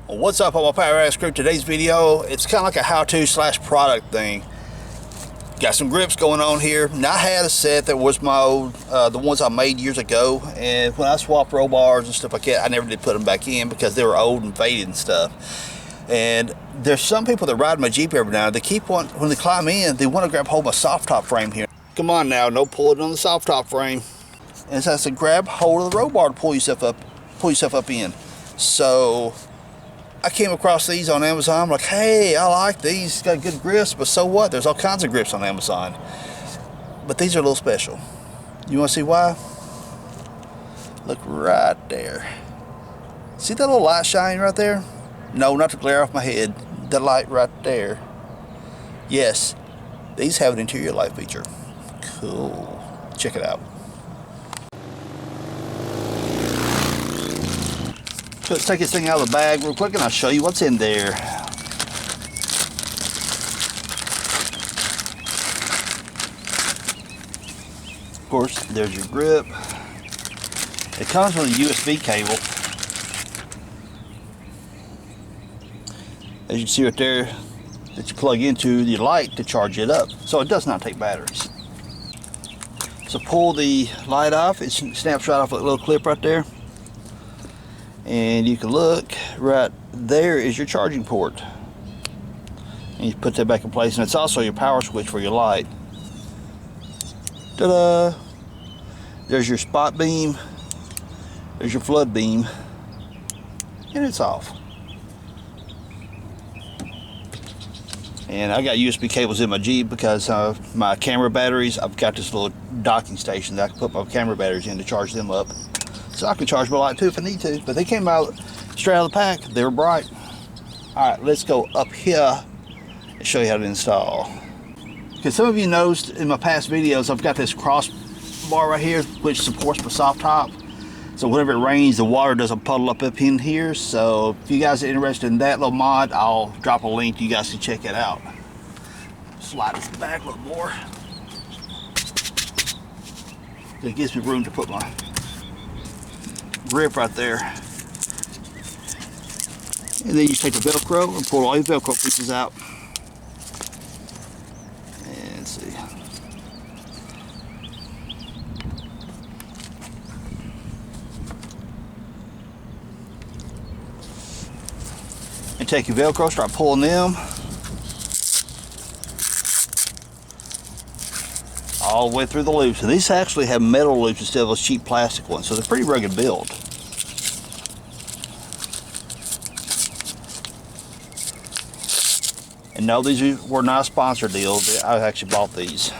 Well, what's up, all my power ass crew? Today's video, it's kind of like a how-to slash product thing. Got some grips going on here. Now I had a set that was my old, the ones I made years ago, and when I swapped roll bars and stuff like that, I never did put them back in because they were old and faded and stuff. And there's some people that ride my Jeep every now and then, they keep wanting, when they climb in, they want to grab hold of my soft top frame here. Come on now, no pulling on the soft top frame. And so I said, grab hold of the roll bar to pull yourself up in. So I came across these on Amazon. I'm like, hey, I like these. Got good grips, but so what? There's all kinds of grips on Amazon. But these are a little special. You want to see why? Look right there. See that little light shining right there? No, not the glare off my head. The light right there. Yes, these have an interior light feature. Cool. Check it out. So let's take this thing out of the bag real quick and I'll show you what's in there. Of course, there's your grip. It comes with a USB cable. As you can see right there, that you plug into your light to charge it up. So it does not take batteries. So pull the light off. It snaps right off a little clip right there. And you can look right there is your charging port, and you put that back in place, and it's also your power switch for your light. Ta-da! There's your spot beam, there's your flood beam, and it's off. And I got USB cables in my Jeep because my camera batteries, I've got this little docking station that I can put my camera batteries in to charge them up. So I can charge my light too if I need to. But they came out straight out of the pack. They were bright. Alright, let's go up here and show you how to install. Because some of you noticed in my past videos, I've got this cross bar right here which supports my soft top. So whenever it rains, the water doesn't puddle up in here. So if you guys are interested in that little mod, I'll drop a link. You guys can check it out. Slide this back a little more. It gives me room to put my grip right there. And then you take the Velcro and pull all your Velcro pieces out. And see. And take your Velcro, start pulling them all the way through the loops. And these actually have metal loops instead of those cheap plastic ones, so they're pretty rugged build. And no, these were not a sponsored deal. I actually bought these.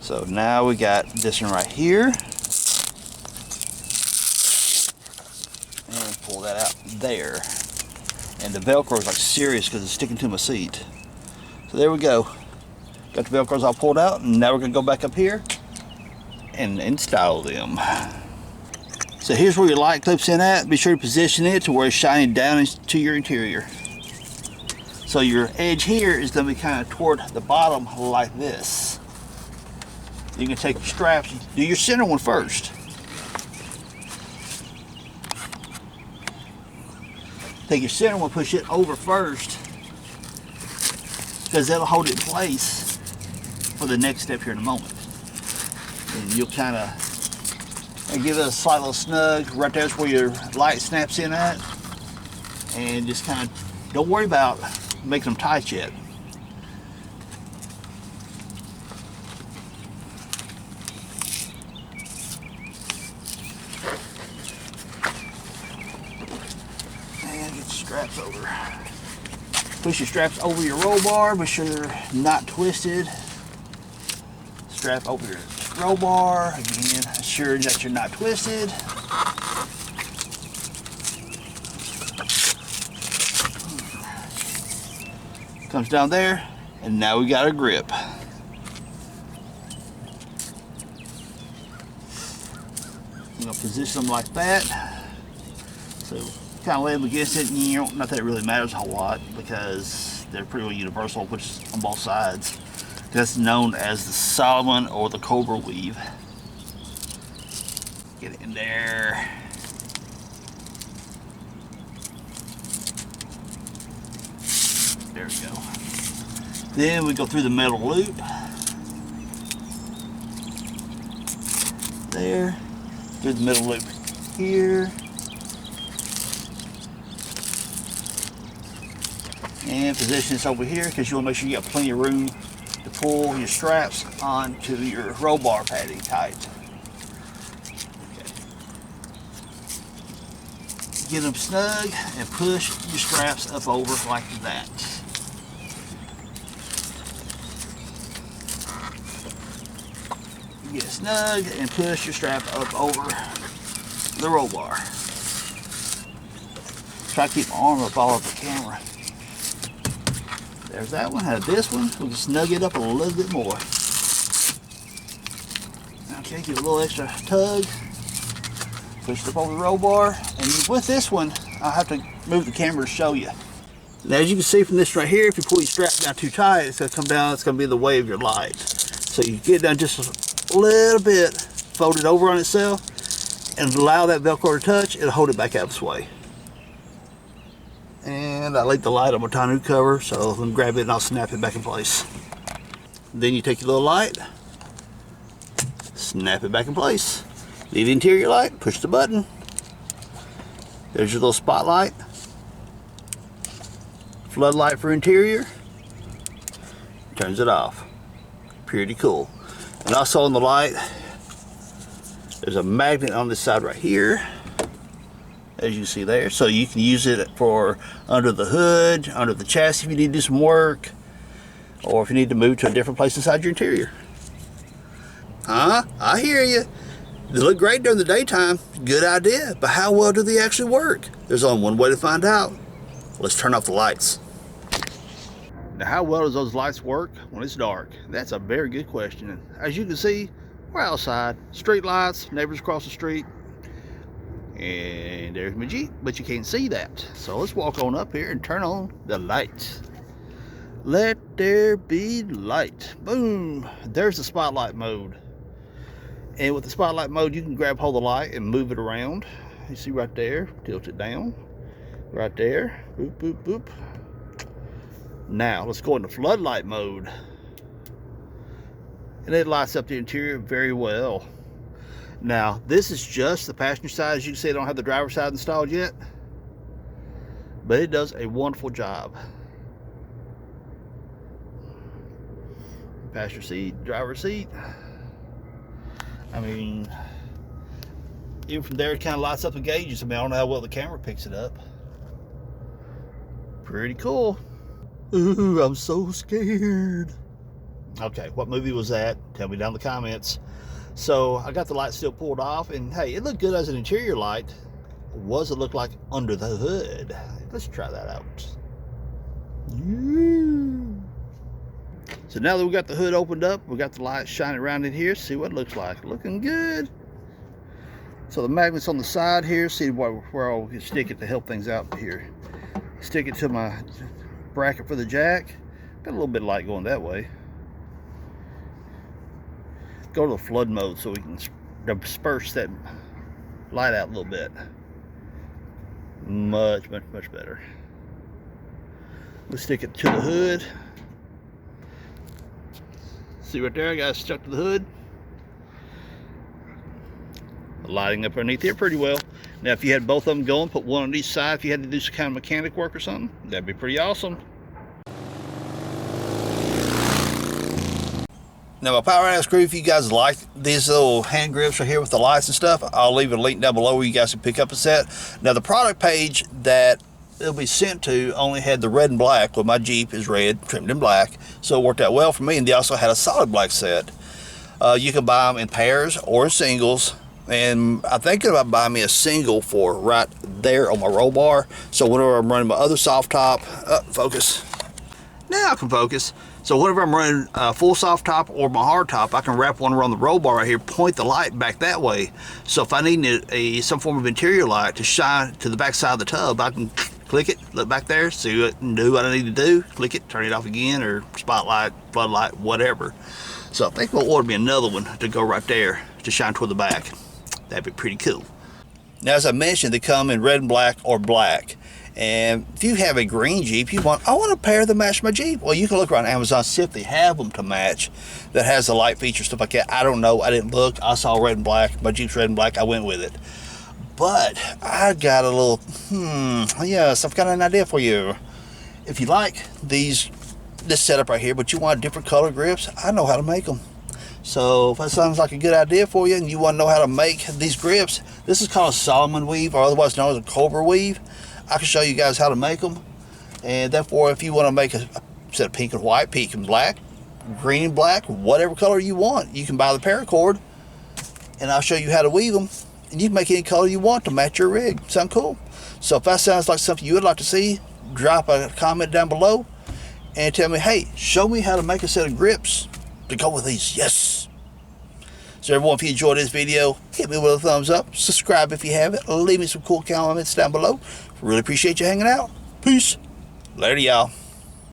So now we got this one right here. And pull that out there. And the Velcro is like serious because it's sticking to my seat. So there we go. Got the Velcros all pulled out, and now we're going to go back up here and install them. So here's where your light clips in at. Be sure to position it to where it's shining down into your interior. So your edge here is going to be kind of toward the bottom like this. You can take your straps, do your center one first. Take your center one, push it over first, because that'll hold it in place for the next step here in a moment. And you'll kind of give it a slight little snug. Right there's where your light snaps in at. And just kind of don't worry about making them tight yet. And get your straps over. Push your straps over your roll bar, be sure they're not twisted. Strap over your roll bar, again, ensure that you're not twisted. Comes down there, and now we got a grip. I'm gonna position them like that. So kind of lay them against it, and not that it really matters a whole lot because they're pretty well universal, which is on both sides. That's known as the Solomon or the Cobra weave. Get it in there. There we go. Then we go through the metal loop. There. Through the middle loop here. And position this over here because you want to make sure you got plenty of room to pull your straps onto your roll bar padding tight. Okay. Get them snug and push your straps up over like that. Get it snug and push your strap up over the roll bar. Try to keep my arm up all over the camera. There's that one. Now this one, we can snug it up a little bit more. Okay, give it a little extra tug. Push it up over the roll bar. And with this one, I'll have to move the camera to show you. Now as you can see from this right here, if you pull your strap down too tight, it's going to come down, it's going to be in the way of your light. So you get down just a little bit, fold it over on itself, and allow that Velcro to touch, it'll hold it back out of its way. And I laid the light on my tonneau cover, so let me grab it and I'll snap it back in place. Then you take your little light, snap it back in place. Leave the interior light, push the button. There's your little spotlight. Floodlight for interior. Turns it off. Pretty cool. And also on the light, there's a magnet on this side right here, as you see there, so you can use it for under the hood, under the chassis if you need to do some work, or if you need to move to a different place inside your interior. I hear you. They look great during the daytime, good idea, but how well do they actually work? There's only one way to find out. Let's turn off the lights. Now, how well does those lights work when it's dark? That's a very good question. And as you can see, we're outside, street lights, neighbors across the street, and there's my Jeep, but you can't see that. So let's walk on up here and turn on the lights. Let there be light. Boom. There's the spotlight mode. And with the spotlight mode, you can grab hold of the light and move it around. You see right there, tilt it down. Right there, boop, boop, boop. Now, let's go into floodlight mode. And it lights up the interior very well. Now, this is just the passenger side. As you can see, I don't have the driver's side installed yet, but it does a wonderful job. Passenger seat, driver's seat. I mean, even from there, it kind of lights up the gauges. I mean, I don't know how well the camera picks it up. Pretty cool. Ooh, I'm so scared. Okay, what movie was that? Tell me down in the comments. So I got the light still pulled off, and hey, it looked good as an interior light. What does it look like under the hood? Let's try that out. So now that we got the hood opened up, we got the light shining around in here. See what it looks like. Looking good. So the magnets on the side here. See where I'll stick it to help things out here. Stick it to my bracket for the jack. Got a little bit of light going that way. Go to the flood mode so we can disperse that light out a little bit. Much better. We'll stick it to the hood. See right there, I got it stuck to the hood. Lighting up underneath here pretty well. Now if you had both of them going, put one on each side. If you had to do some kind of mechanic work or something, that'd be pretty awesome. Now my power out screw, if you guys like these little hand grips right here with the lights and stuff, I'll leave a link down below where you guys can pick up a set. Now the product page that it'll be sent to only had the red and black. Well, my Jeep is red, trimmed in black, so it worked out well for me. And they also had a solid black set. You can buy them in pairs or in singles. And I'm thinking about buying me a single for right there on my roll bar. So whenever I'm running my other soft top, focus. Now I can focus. So whenever I'm running full soft top or my hard top, I can wrap one around the roll bar right here, point the light back that way. So if I need some form of interior light to shine to the back side of the tub, I can click it, look back there, see what, do what I need to do, click it, turn it off again, or spotlight, floodlight, whatever. So I think we'll order me another one to go right there to shine toward the back. That'd be pretty cool. Now, as I mentioned, they come in red and black or black. And if you have a green Jeep, I want a pair that match my Jeep. Well, you can look around Amazon, see if they have them to match that has the light feature, stuff like that. I don't know. I didn't look. I saw red and black. My Jeep's red and black. I went with it. But I got a little, yes, I've got an idea for you. If you like this setup right here, but you want different color grips, I know how to make them. So if that sounds like a good idea for you and you want to know how to make these grips, this is called a Solomon weave, or otherwise known as a Cobra weave. I can show you guys how to make them. And therefore, if you want to make a set of pink and white, pink and black, green and black, whatever color you want, you can buy the paracord and I'll show you how to weave them. And you can make any color you want to match your rig. Sound cool? So if that sounds like something you would like to see, drop a comment down below and tell me, hey, show me how to make a set of grips to go with these. Yes. So everyone, if you enjoyed this video, hit me with a thumbs up. Subscribe if you haven't. Leave me some cool comments down below. Really appreciate you hanging out. Peace. Later, y'all.